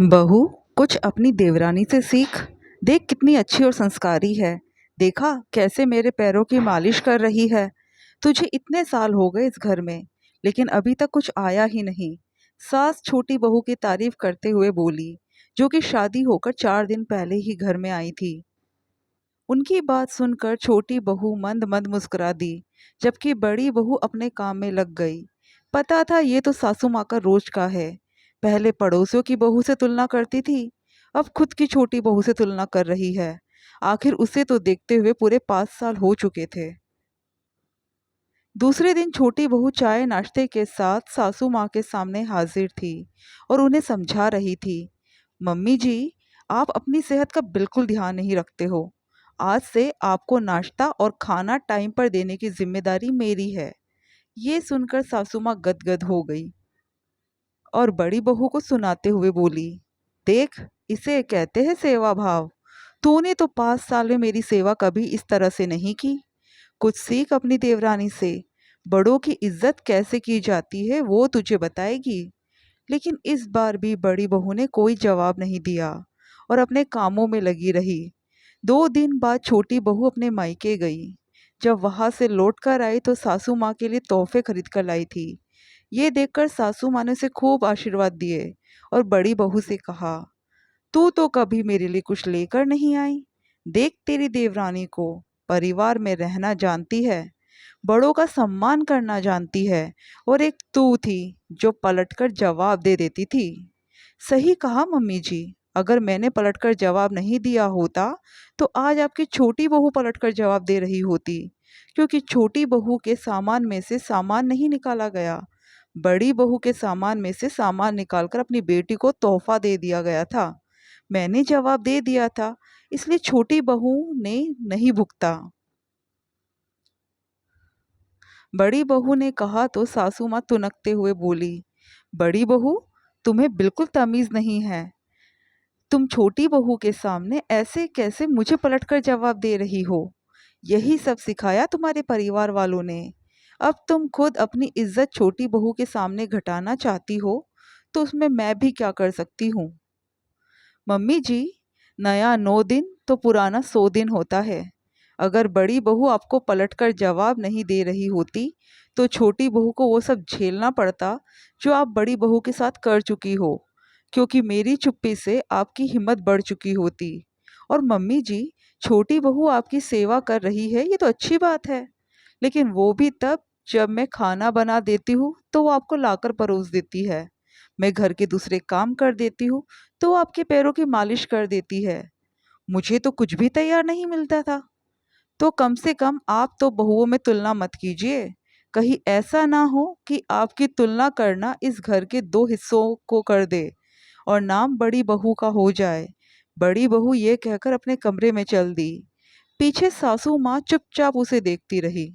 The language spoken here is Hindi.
बहू, कुछ अपनी देवरानी से सीख। देख कितनी अच्छी और संस्कारी है। देखा कैसे मेरे पैरों की मालिश कर रही है। तुझे इतने साल हो गए इस घर में, लेकिन अभी तक कुछ आया ही नहीं। सास छोटी बहू की तारीफ करते हुए बोली, जो कि शादी होकर 4 दिन पहले ही घर में आई थी। उनकी बात सुनकर छोटी बहू मंद मंद मुस्कुरा दी, जबकि बड़ी बहू अपने काम में लग गई। पता था ये तो सासू माँ का रोज का है। पहले पड़ोसियों की बहू से तुलना करती थी, अब खुद की छोटी बहू से तुलना कर रही है। आखिर उसे तो देखते हुए पूरे 5 साल हो चुके थे। दूसरे दिन छोटी बहू चाय नाश्ते के साथ सासू माँ के सामने हाजिर थी और उन्हें समझा रही थी। मम्मी जी, आप अपनी सेहत का बिल्कुल ध्यान नहीं रखते हो। आज से आपको नाश्ता और खाना टाइम पर देने की जिम्मेदारी मेरी है। ये सुनकर सासू माँ गदगद हो गई और बड़ी बहू को सुनाते हुए बोली, देख, इसे कहते हैं सेवा भाव। तूने तो 5 साल में मेरी सेवा कभी इस तरह से नहीं की। कुछ सीख अपनी देवरानी से। बड़ों की इज्जत कैसे की जाती है वो तुझे बताएगी। लेकिन इस बार भी बड़ी बहू ने कोई जवाब नहीं दिया और अपने कामों में लगी रही। 2 दिन बाद छोटी बहू अपने मायके गई। जब वहां से लौट कर आई तो सासू माँ के लिए तोहफे खरीद कर लाई थी। ये देखकर सासू माँ ने उसे खूब आशीर्वाद दिए और बड़ी बहू से कहा, तू तो कभी मेरे लिए कुछ लेकर नहीं आई। देख तेरी देवरानी को, परिवार में रहना जानती है, बड़ों का सम्मान करना जानती है। और एक तू थी जो पलटकर जवाब दे देती थी। सही कहा मम्मी जी। अगर मैंने पलटकर जवाब नहीं दिया होता तो आज आपकी छोटी बहू पलटकर जवाब दे रही होती, क्योंकि छोटी बहू के सामान में से सामान नहीं निकाला गया, बड़ी बहू के सामान में से सामान निकालकर अपनी बेटी को तोहफा दे दिया गया था। मैंने जवाब दे दिया था, इसलिए छोटी बहू ने नहीं भुगता। बड़ी बहू ने कहा तो सासू माँ तुनकते हुए बोली, बड़ी बहू, तुम्हें बिल्कुल तमीज नहीं है। तुम छोटी बहू के सामने ऐसे कैसे मुझे पलटकर जवाब दे रही हो। यही सब सिखाया तुम्हारे परिवार वालों ने। अब तुम खुद अपनी इज्जत छोटी बहू के सामने घटाना चाहती हो, तो उसमें मैं भी क्या कर सकती हूँ। मम्मी जी, नया 9 दिन तो पुराना 100 दिन होता है। अगर बड़ी बहू आपको पलटकर जवाब नहीं दे रही होती तो छोटी बहू को वो सब झेलना पड़ता जो आप बड़ी बहू के साथ कर चुकी हो, क्योंकि मेरी चुप्पी से आपकी हिम्मत बढ़ चुकी होती। और मम्मी जी, छोटी बहू आपकी सेवा कर रही है, ये तो अच्छी बात है, लेकिन वो भी तब जब मैं खाना बना देती हूँ तो वो आपको लाकर परोस देती है। मैं घर के दूसरे काम कर देती हूँ तो वो आपके पैरों की मालिश कर देती है। मुझे तो कुछ भी तैयार नहीं मिलता था। तो कम से कम आप तो बहुओं में तुलना मत कीजिए। कहीं ऐसा ना हो कि आपकी तुलना करना इस घर के 2 हिस्सों को कर दे और नाम बड़ी बहू का हो जाए। बड़ी बहू ये कहकर अपने कमरे में चल दी। पीछे सासू माँ चुपचाप उसे देखती रही।